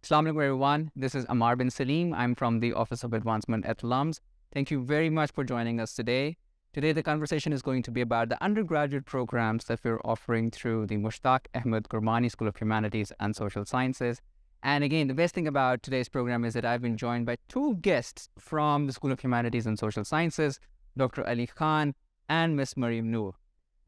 Assalamu alaikum everyone. This is Ammar bin Salim. I'm from the Office of Advancement at LUMS. Thank you very much for joining us today. Today the conversation is going to be about the undergraduate programs that we're offering through the Mushtaq, Ahmad, Gurmani School of Humanities and Social Sciences. And again, the best thing about today's program is that I've been joined by two guests from the School of Humanities and Social Sciences, Dr. Ali Khan and Ms. Maryam Noor.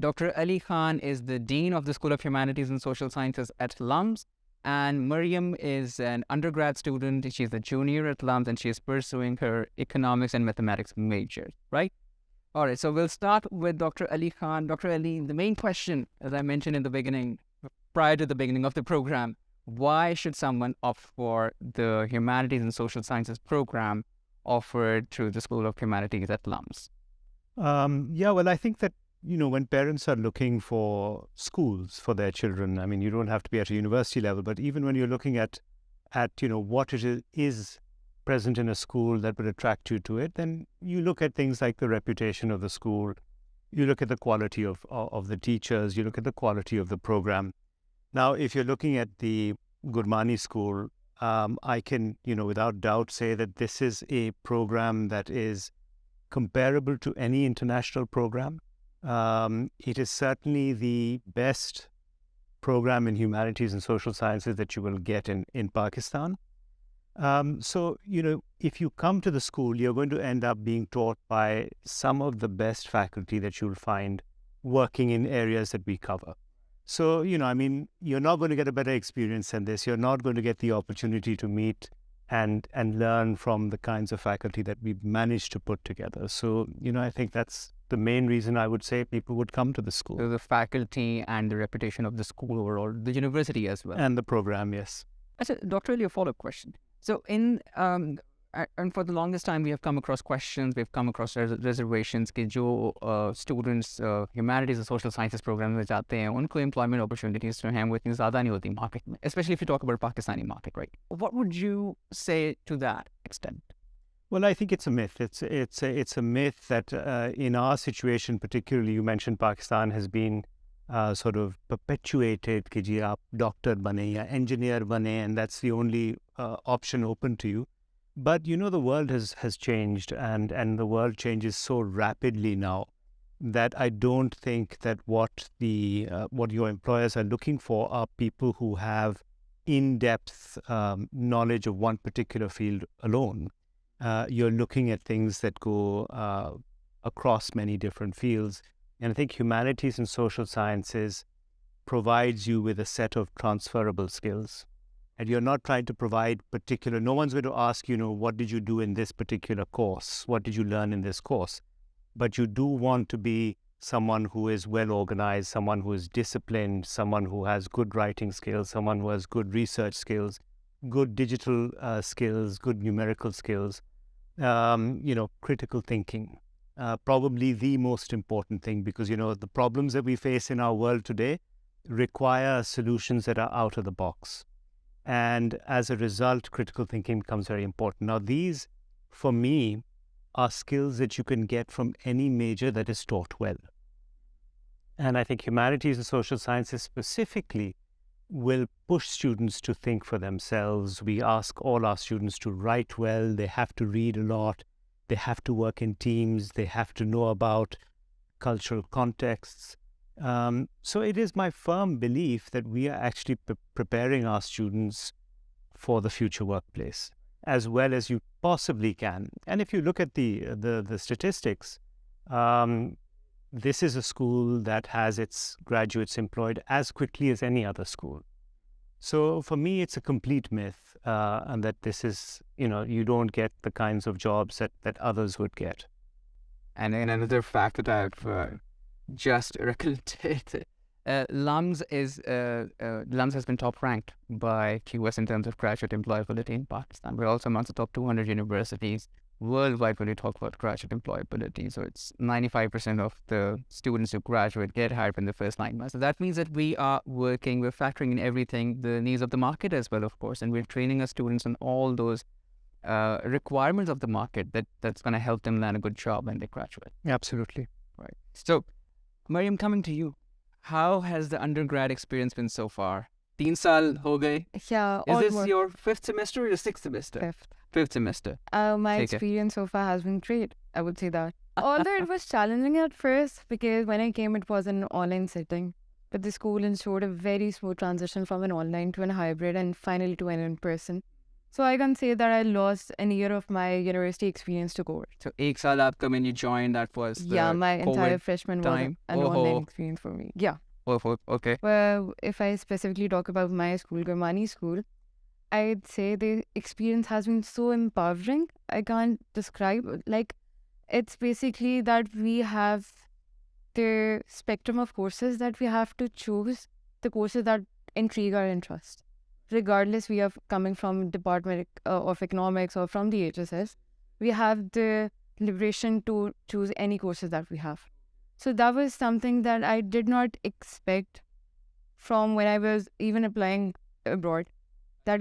Dr. Ali Khan is the Dean of the School of Humanities and Social Sciences at LUMS, and Maryam is an undergrad student. She's a junior at LUMS, and she is pursuing her economics and mathematics major, right? All right, so we'll start with Dr. Ali Khan. Dr. Ali, the main question, as I mentioned in the beginning, prior to the beginning of the program, why should someone opt for the Humanities and Social Sciences program offered through the School of Humanities at LUMS? I think that, when parents are looking for schools for their children, I mean, you don't have to be at a university level, but even when you're looking at what it is present in a school that would attract you to it, then you look at things like the reputation of the school, you look at the quality of the teachers, you look at the quality of the program. Now, if you're looking at the Gurmani school, I can, without doubt say that this is a program that is comparable to any international program. It is certainly the best program in humanities and social sciences that you will get in Pakistan. If you come to the school, you're going to end up being taught by some of the best faculty that you'll find working in areas that we cover. So, you're not going to get a better experience than this. You're not going to get the opportunity to meet and learn from the kinds of faculty that we've managed to put together. So, I think that's the main reason I would say people would come to the school. So the faculty and the reputation of the school overall, the university as well. And the program, yes. Dr. Ali, a follow-up question. So and for the longest time, we have come across questions, we've come across reservations कि जो students humanities and social sciences program में जाते हैं, उनको employment opportunities जो हैं वो इतनी ज़्यादा नहीं होती market में, especially if you talk about Pakistani market, right? What would you say to that extent? Well, I think it's a myth. It's a myth that in our situation, particularly, you mentioned Pakistan has been sort of perpetuated कि जी आप doctor बने या engineer बने, and that's the only option open to you. But the world has changed, and the world changes so rapidly now that I don't think that what your employers are looking for are people who have in-depth knowledge of one particular field alone. You're looking at things that go across many different fields, and I think humanities and social sciences provides you with a set of transferable skills. And you're not trying to provide no one's going to ask, what did you do in this particular course? What did you learn in this course? But you do want to be someone who is well organized, someone who is disciplined, someone who has good writing skills, someone who has good research skills, good digital skills, good numerical skills, critical thinking. Probably the most important thing, because, the problems that we face in our world today require solutions that are out of the box. And as a result, critical thinking becomes very important. Now, these, for me, are skills that you can get from any major that is taught well. And I think humanities and social sciences specifically will push students to think for themselves. We ask all our students to write well. They have to read a lot. They have to work in teams. They have to know about cultural contexts. So it is my firm belief that we are actually preparing our students for the future workplace as well as you possibly can. And if you look at the statistics, this is a school that has its graduates employed as quickly as any other school. So for me, it's a complete myth, and that this is, you don't get the kinds of jobs that others would get. And another fact that I've just recollected, LUMS has been top ranked by QS in terms of graduate employability in Pakistan. We're also amongst the top 200 universities worldwide when we talk about graduate employability. So it's 95% of the students who graduate get hired in the first 9 months. So that means that we are working, we're factoring in everything, the needs of the market as well, of course, and we're training our students on all those requirements of the market that's going to help them land a good job when they graduate. Absolutely. Right. So, Maryam, coming to you, how has the undergrad experience been so far? 3 साल हो गए. Yeah, Is this almost your 5th semester or your 6th semester? fifth. 5th semester. My ठीक है. experience so far has been great. I would say that. Although it was challenging at first because when I came, it was an online setting. But the school ensured a very smooth transition from an online to an hybrid and finally to an in-person. So I can say that I lost an year of my university experience to COVID. So 1 साल आपका when you joined, that was the Yeah, my entire COVID freshman was time. an online experience for me. Yeah. Okay. Well, if I specifically talk about my school, Gurmani school, I'd say the experience has been so empowering. I can't describe. Like, it's basically that we have the spectrum of courses that we have to choose, the courses that intrigue our interest. Regardless, we are coming from Department of Economics or from the HSS, we have the liberation to choose any courses that we have. So that was something that I did not expect from when I was even applying abroad, that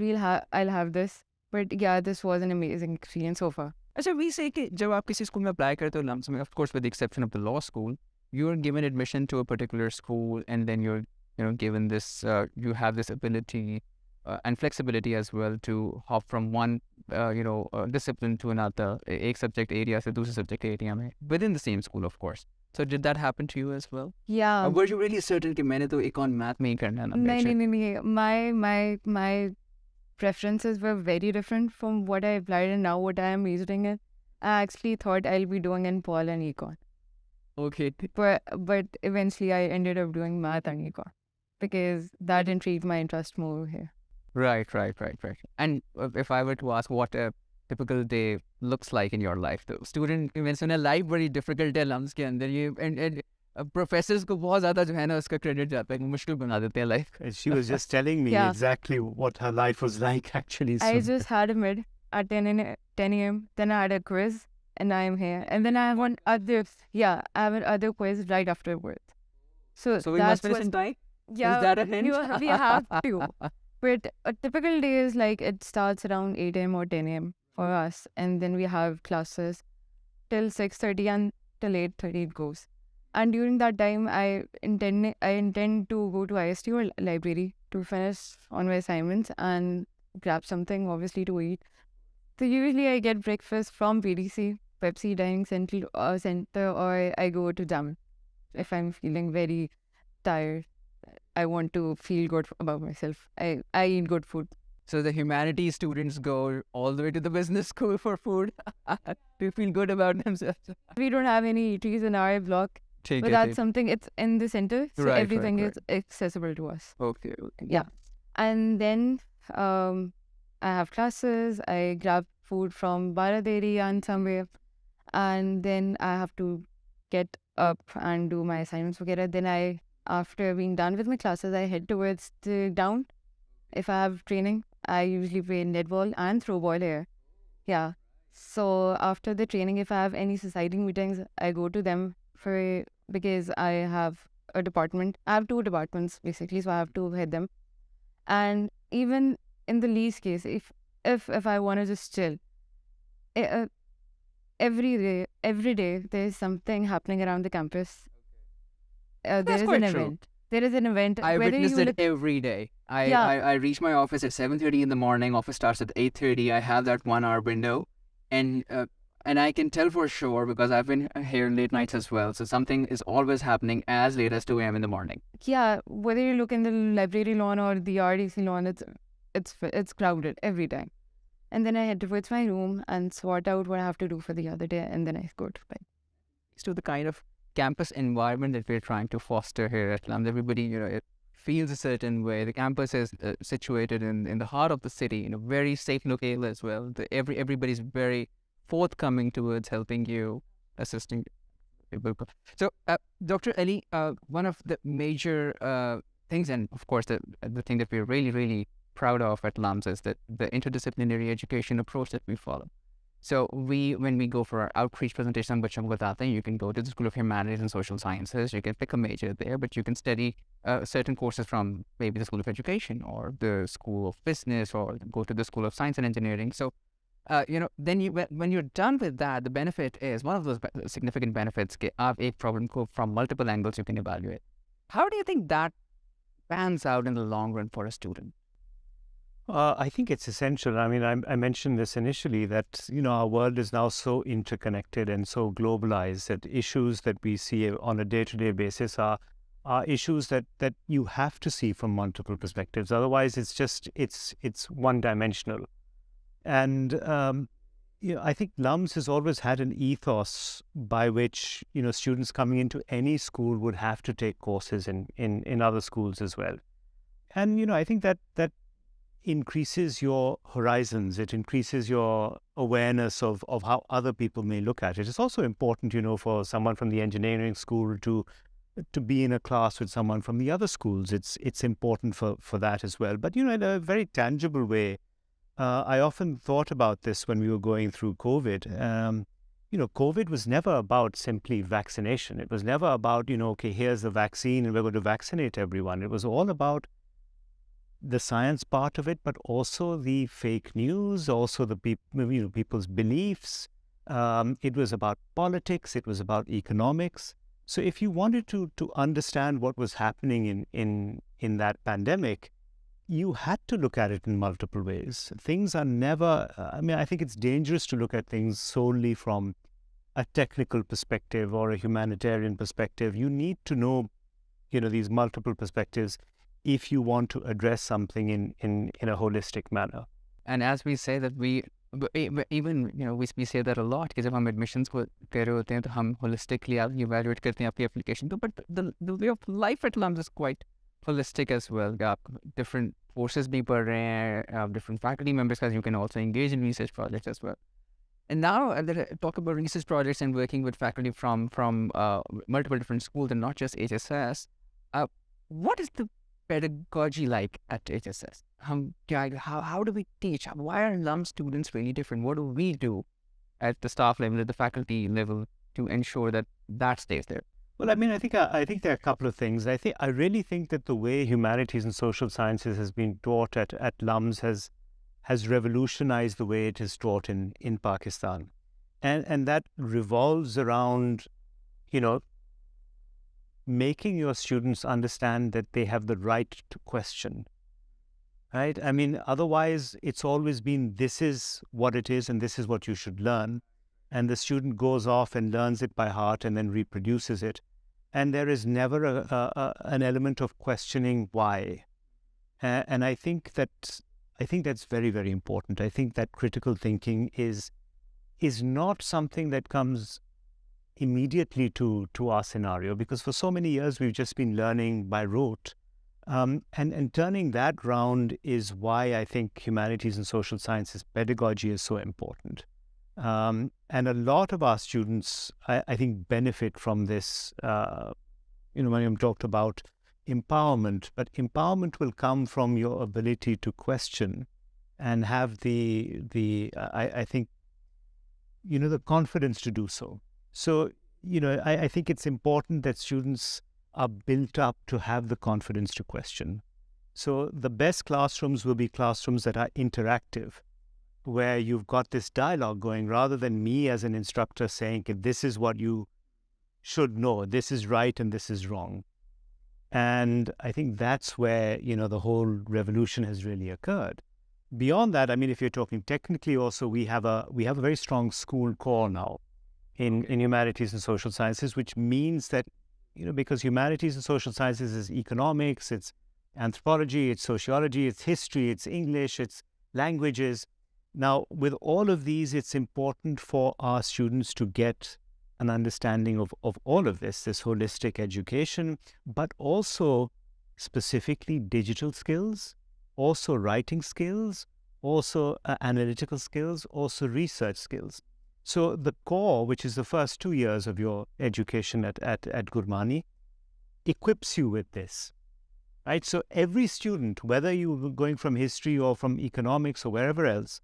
I'll have this. But yeah, this was an amazing experience so far. अच्छा, we say कि जब आप किसी school में apply करते हो lumps में, of course with the exception of the law school, you're given admission to a particular school and then you're given this, you have this ability and flexibility as well to hop from one discipline to another, एक subject area से दूसरे subject area में, within the same school of course. So did that happen to you as well? Yeah. Or were you really certain कि मैंने तो econ math में ही करना है ना? नहीं. My preferences were very different from what I applied and now what I am majoring in. I actually thought I'll be doing in Pol and econ. Okay. But eventually I ended up doing math and econ because that intrigued my interest more here. Right. And if I were to ask what a typical day looks like in your life, though, student events in a life very difficult है LUMS के अंदर ये and professors को बहुत ज़्यादा जो है ना उसका credit जाता है, मुश्किल बना देते हैं life. She was just telling me exactly what her life was like actually. I just had a mid at 10 a.m. Then I had a quiz and I am here. And then I have I have another quiz right afterwards. So we must finish in time? Yeah. Is that a hint? We have to. But a typical day is like it starts around 8 a.m. or 10 a.m. for us. And then we have classes till 6:30 and till 8:30 it goes. And during that time, I intend to go to IST or library to finish on my assignments and grab something obviously to eat. So usually I get breakfast from PDC, Pepsi Dining Center, or I go to Jam if I'm feeling very tired. I want to feel good about myself. I eat good food. So the humanities students go all the way to the business school for food to feel good about themselves. We don't have any eateries in our block, but that's something, it's in the center, so everything is accessible to us. Okay. Yeah. And then I have classes, I grab food from Baraderi and somewhere, and then I have to get up and do my assignments. Then after being done with my classes, I head towards the down. If I have training, I usually play netball and throw ball here. Yeah. So after the training, if I have any society meetings, I go to them because I have a department. I have 2 departments basically, so I have to head them. And even in the least case, if I want to just chill, every day there is something happening around the campus. There is an event. There is an event. I witness it every day. I reach my office at 7:30 in the morning. Office starts at 8:30. I have that 1 hour window, and I can tell for sure because I've been here late nights as well. So something is always happening as late as 2 a.m. in the morning. Yeah, whether you look in the library lawn or the RDC lawn, it's crowded every time. And then I head towards my room and sort out what I have to do for the other day, and then I go to bed. To the kind of campus environment that we're trying to foster here at LUMS, everybody, it feels a certain way. The campus is situated in the heart of the city, in a very safe location as well. Everybody's very forthcoming towards helping you, assisting people. So, Dr. Ali, one of the major things, and of course the thing that we're really, really proud of at LUMS is that the interdisciplinary education approach that we follow. So when we go for our outreach presentation, you can go to the School of Humanities and Social Sciences. You can pick a major there, but you can study certain courses from maybe the School of Education or the School of Business, or go to the School of Science and Engineering. So, then when you're done with that, the benefit is, one of those significant benefits, that you have a problem from multiple angles you can evaluate. How do you think that pans out in the long run for a student? I think it's essential. I mean, I mentioned this initially that, our world is now so interconnected and so globalized that issues that we see on a day-to-day basis are issues that you have to see from multiple perspectives. Otherwise, it's one-dimensional. And I think LUMS has always had an ethos by which, students coming into any school would have to take courses in other schools as well. And, I think that increases your horizons. It increases your awareness of how other people may look at it. It's also important, for someone from the engineering school to be in a class with someone from the other schools. It's important for that as well. But, in a very tangible way, I often thought about this when we were going through COVID. COVID was never about simply vaccination. It was never about, okay, here's the vaccine and we're going to vaccinate everyone. It was all about the science part of it, but also the fake news, also the people's beliefs. It was about politics. It was about economics. So if you wanted to understand what was happening in that pandemic, you had to look at it in multiple ways. Things are never, I think it's dangerous to look at things solely from a technical perspective or a humanitarian perspective. You need to know, these multiple perspectives if you want to address something in a holistic manner. And as we say that we say that a lot कि जब हम admissions को कर रहे होते हैं तो हम holistically evaluate करते हैं आपकी application को, but the way of life at LUMS is quite holistic as well. आप different courses भी पढ़ रहे हैं, different faculty members, because you can also engage in research projects as well. And now talk about research projects and working with faculty from multiple different schools and not just HSS. What is the pedagogy like at HSS? How do we teach? Why are LUMS students really different? What do we do at the staff level, at the faculty level, to ensure that stays there? Well, I think there are a couple of things. I really think that the way humanities and social sciences has been taught at LUMS has revolutionized the way it is taught in Pakistan, and that revolves around, making your students understand that they have the right to question, right? I mean, otherwise it's always been, this is what it is and this is what you should learn. And the student goes off and learns it by heart and then reproduces it. And there is never an element of questioning why. And I think that's very, very important. I think that critical thinking is not something that comes immediately to our scenario, because for so many years we've just been learning by rote. And turning that round is why I think humanities and social sciences pedagogy is so important. And a lot of our students, I think, benefit from this. Maryam talked about empowerment, but empowerment will come from your ability to question and have the confidence to do so. So, I think it's important that students are built up to have the confidence to question. So the best classrooms will be classrooms that are interactive, where you've got this dialogue going, rather than me as an instructor saying, this is what you should know, this is right and this is wrong. And I think that's where, the whole revolution has really occurred. Beyond that, I mean, if you're talking technically also, we have a very strong school core now in humanities and social sciences, which means that, because humanities and social sciences is economics, it's anthropology, it's sociology, it's history, it's English, it's languages. Now, with all of these, it's important for our students to get an understanding of all of this holistic education, but also specifically digital skills, also writing skills, also analytical skills, also research skills. So the core, which is the first 2 years of your education at Gurmani, equips you with this, right? So every student, whether you're going from history or from economics or wherever else,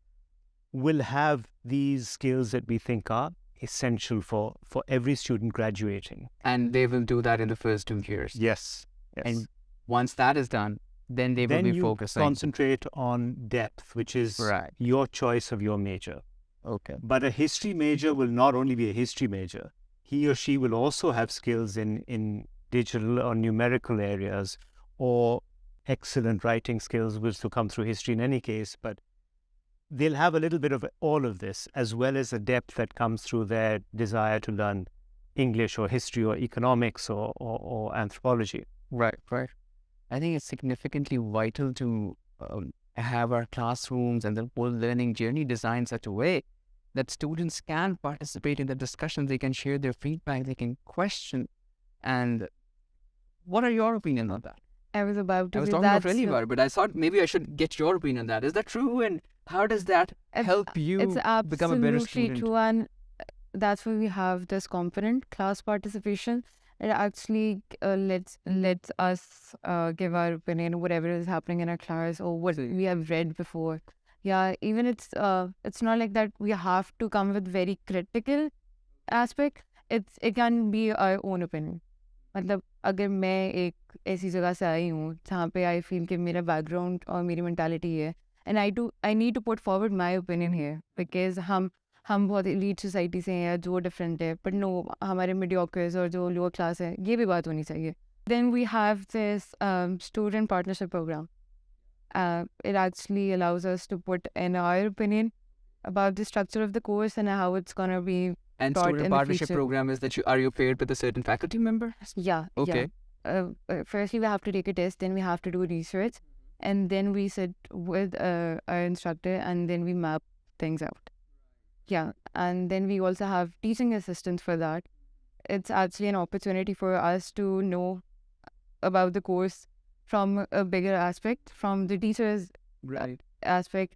will have these skills that we think are essential for every student graduating. And they will do that in the first 2 years. Yes. And once that is done, then they will be focusing. Concentrate on depth, which is your choice of your major. Okay. But a history major will not only be a history major, he or she will also have skills in digital or numerical areas, or excellent writing skills, which will come through history in any case, but they'll have a little bit of all of this, as well as a depth that comes through their desire to learn English or history or economics or anthropology. Right, right. I think it's significantly vital to have our classrooms and the whole learning journey designed such a way that students can participate in the discussion, they can share their feedback, they can question. And what are your opinion on that? I was about to I was say talking not that's really the- about it, but I thought maybe I should get your opinion on that. Is that true? And how does that It's- help you It's become a better absolutely student? true, and that's why we have this component, class participation. It actually lets us give our opinion, whatever is happening in our class or what See. we have read before. Yeah, even it's not like that we have to come with very critical aspect. It can be our own opinion. मतलब अगर मैं एक ऐसी जगह से आई हूँ जहाँ पे आई फील कि मेरा बैकग्राउंड और मेरी मेंटालिटी है and I need to put forward my opinion here because हम बहुत एलीट सोसाइटी से हैं जो डिफरेंट है बट नो हमारे मीडियोकर्स और जो लोअर क्लास है ये भी बात होनी चाहिए then we have this student partnership programme it actually allows us to put in our opinion about the structure of the course and how it's gonna be And taught student in the partnership future. program is that are you paired with a certain faculty member? Yeah. Okay. Firstly, we have to take a test, then we have to do research, and then we sit with our instructor, and then we map things out. Yeah, and then we also have teaching assistants for that. It's actually an opportunity for us to know about the course from a bigger aspect, from the teacher's Right. aspect,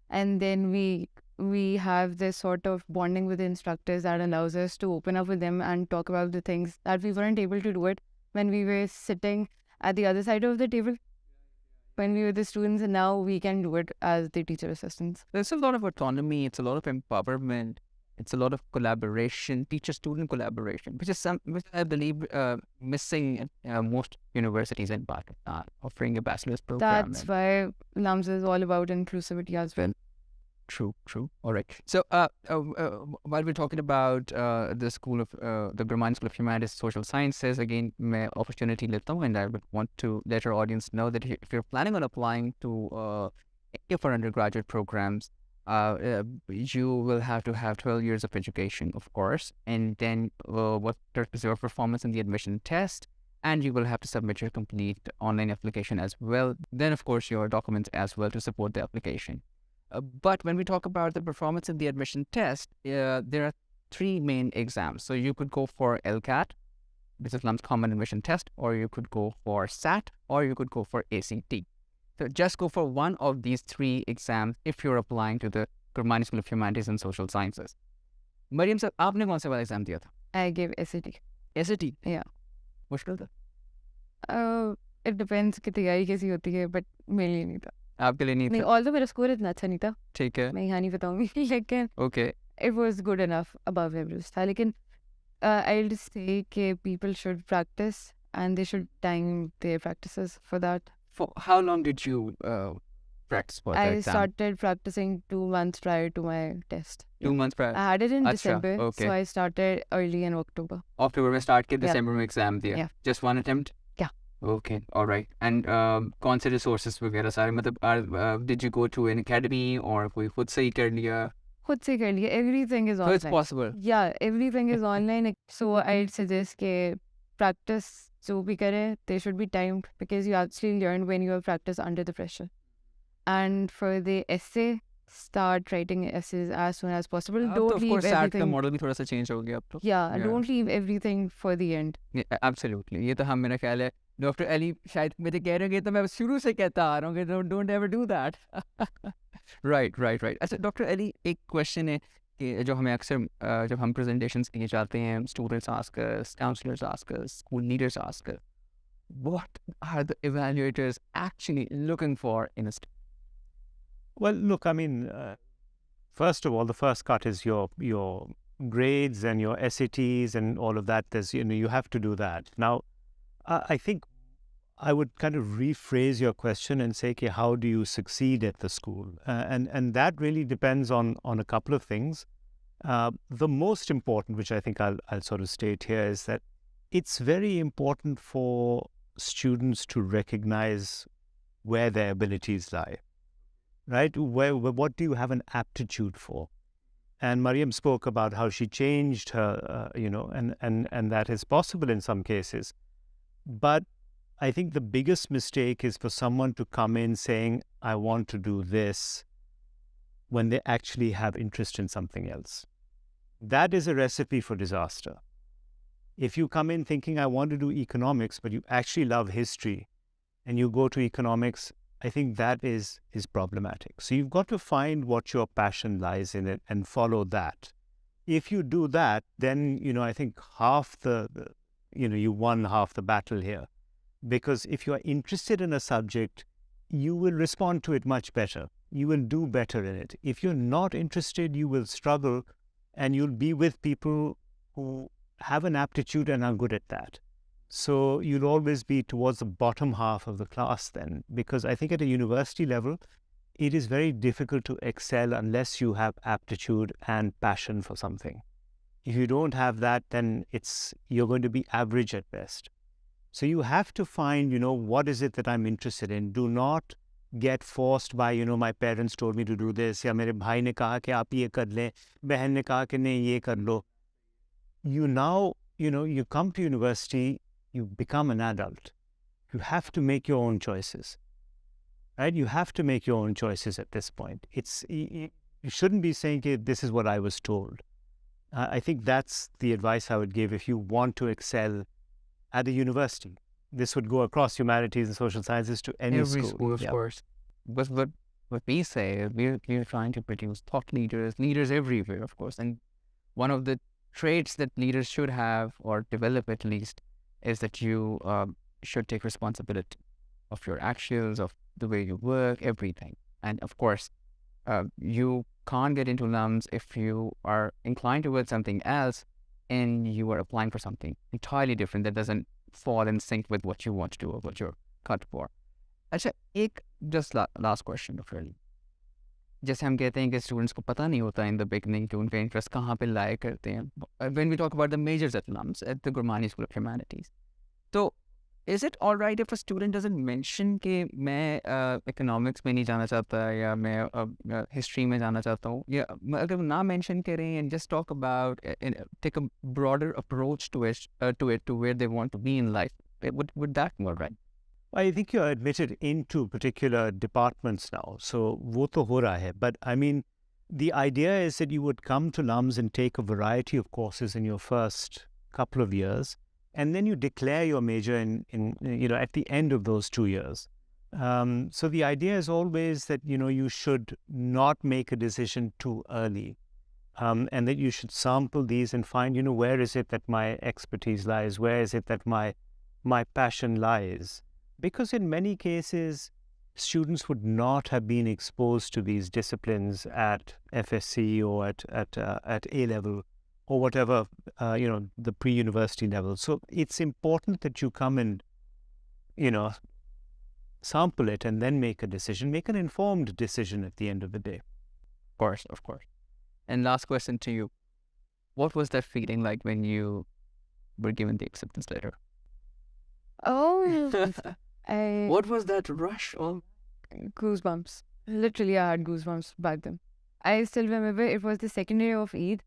and then we have this sort of bonding with the instructors that allows us to open up with them and talk about the things that we weren't able to do it when we were sitting at the other side of the table when we were the students, and now we can do it as the teacher assistants. There's a lot of autonomy, it's a lot of empowerment, it's a lot of collaboration, teacher-student collaboration, which I believe missing at most universities in Pakistan, offering a bachelor's program. That's why LUMS is all about inclusivity as well. True. All right. So, while we're talking about the Gurmani School of Humanities and Social Sciences, again, मैं opportunity लेता हूँ, and I would want to let our audience know that if you're planning on applying to any of our undergraduate programs, you will have to have 12 years of education, of course, and then what is your performance in the admission test, and you will have to submit your complete online application as well. Then, of course, your documents as well to support the application. But when we talk about the performance in the admission test, there are three main exams. So you could go for LCAT, which is LUMS Common Admission Test, or you could go for SAT, or you could go for ACT. So just go for one of these three exams if you're applying to the Gurmani School of Humanities and Social Sciences. Maryam sir, आपने कौन से वाला exam दिया था? I gave SAT. SAT? Yeah. मुश्किल था? It depends कि तैयारी कैसी होती है, but मेरे लिए नहीं था. आपके लिए नहीं नहीं, था? although मेरा स्कोर इतना अच्छा नहीं था, ठीक है. मैं यहाँ नहीं बताऊंगी, लेकिन Okay. it was good enough, above average था. लेकिन I'll just say कि people should practice and they should time their practices for that. For how long did you practice for the I exam? started practicing 2 months prior to my test. 2 months prior. I had it in Acha, December, okay. so I started early in October. October में start के Yeah. December में exam दिया. Yeah. Just one attempt? Yeah. Okay, all right. And कौन से resources वगैरह सारे मतलब did you go to an academy or कोई खुद से ही कर लिया? खुद से कर लिया. Everything is So online. it's possible. Yeah, everything is online. So I'd suggest कि practice जो भी करें, they should be timed because you actually learn when you have practice under the pressure. And for the essay, start writing essays as soon as possible. अब तो Don't of leave course SAT का everything. model भी थोड़ा सा change हो गया अब तो. Yeah, Yeah. don't leave everything for the end. Yeah, absolutely. ये तो हम मेरा ख्याल है डॉक्टर अली शायद मुझे कह रहे हैं तो मैं शुरू से कहता आ रहा हूँ कि don't ever do that. Right. अच्छा डॉक्टर अली एक क्वेश्चन है कि जो हमें अक्सर जब हम presentations के लिए जाते हैं students ask us, counselors ask us, school leaders ask us, what are the evaluators actually looking for in a student? Well, look, I mean, first of all, the first cut is your grades and your SATs and all of that. There's, you have to do that. Now, I think I would kind of rephrase your question and say, okay, how do you succeed at the school? And that really depends on a couple of things. The most important, which I think I'll sort of state here, is that it's very important for students to recognize where their abilities lie, right? What do you have an aptitude for? And Maryam spoke about how she changed her, and that is possible in some cases. But I think the biggest mistake is for someone to come in saying, I want to do this, when they actually have interest in something else. That is a recipe for disaster. If you come in thinking, I want to do economics, but you actually love history, and you go to economics, I think that is problematic. So you've got to find what your passion lies in it and follow that. If you do that, then, I think you won half the battle here. Because if you are interested in a subject, you will respond to it much better. You will do better in it. If you're not interested, you will struggle, and you'll be with people who have an aptitude and are good at that. So you'll always be towards the bottom half of the class then, because I think at a university level, it is very difficult to excel unless you have aptitude and passion for something. If you don't have that, then you're going to be average at best. So you have to find, what is it that I'm interested in? Do not get forced by, my parents told me to do this, या मेरे भाई ने कहा कि आप ये कर लें, बहन ने कहा कि नहीं ये कर लो. You now, you come to university, you become an adult. You have to make your own choices, right? You have to make your own choices at this point. You shouldn't be saying, okay, this is what I was told. I think that's the advice I would give if you want to excel at a university. This would go across humanities and social sciences to any Every school, of Yeah. course. But what we say is we're trying to produce thought leaders everywhere, of course. And one of the traits that leaders should have, or develop at least, is that you should take responsibility of your actions, of the way you work, everything. And of course, you can't get into LUMS if you are inclined towards something else and you are applying for something entirely different that doesn't fall in sync with what you want to do or what you're cut for. अच्छा, एक just last question, Dr. Ali. जैसे हम कहते हैं कि students को पता नहीं होता इन द बिगनिंग कि उनका इंटरेस्ट कहाँ पे लाया करते हैं. When we talk about the majors at LUMS, at the Gurmani School of Humanities, तो is it all right if a student doesn't mention कि मैं economics में नहीं जाना चाहता या मैं history में जाना चाहता हूँ, या अगर ना mention करें and just talk about take a broader approach to where they want to be in life, would that be all right? I think you're admitted into particular departments now, so wo to ho raha hai. But I mean, the idea is that you would come to LUMS and take a variety of courses in your first couple of years, and then you declare your major in at the end of those 2 years. So the idea is always that you should not make a decision too early, and that you should sample these and find where is it that my expertise lies, where is it that my passion lies. Because in many cases, students would not have been exposed to these disciplines at FSC or at A level or whatever, the pre-university level. So it's important that you come and, sample it and then make a decision, make an informed decision at the end of the day. Of course. And last question to you. What was that feeling like when you were given the acceptance letter? Oh, What was that rush of? Goosebumps. Literally, I had goosebumps back then. I still remember it was the second day of Eid.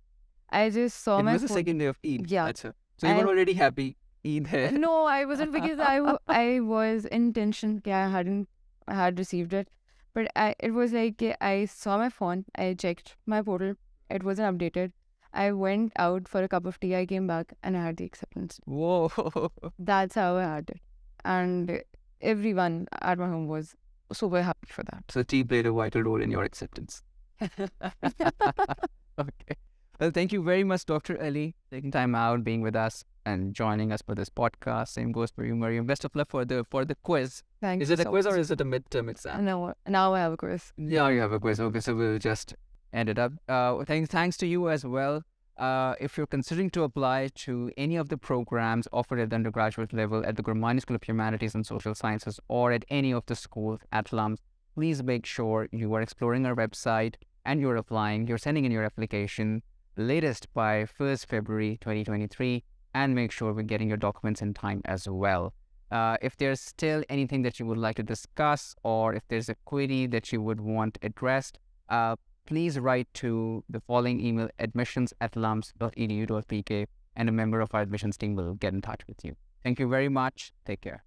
I just saw It my was the phone. second day of Eid. Yeah. Achha. So you were already happy. Eid hai. No, I wasn't, because I was in tension. I had received it. But it was like I saw my phone. I checked my portal. It wasn't updated. I went out for a cup of tea. I came back and I had the acceptance. Whoa. That's how I had it. And everyone at my home was super happy for that. So tea played a vital role in your acceptance. Okay. Well, thank you very much, Dr. Ali, taking time out, being with us, and joining us for this podcast. Same goes for you, Maryam. Best of luck for the quiz. Thank Is you it a so quiz much. or is it a midterm exam? No, now I have a quiz. Yeah, you have a quiz. Okay, so we'll just end it up. Thanks to you as well. If you're considering to apply to any of the programs offered at the undergraduate level at the Gurmani School of Humanities and Social Sciences or at any of the schools at LUMS, please make sure you are exploring our website and you're applying. You're sending in your application latest by 1st February 2023, and make sure we're getting your documents in time as well. If there's still anything that you would like to discuss, or if there's a query that you would want addressed, please write to the following email: admissions@lums.edu.pk, and a member of our admissions team will get in touch with you. Thank you very much. Take care.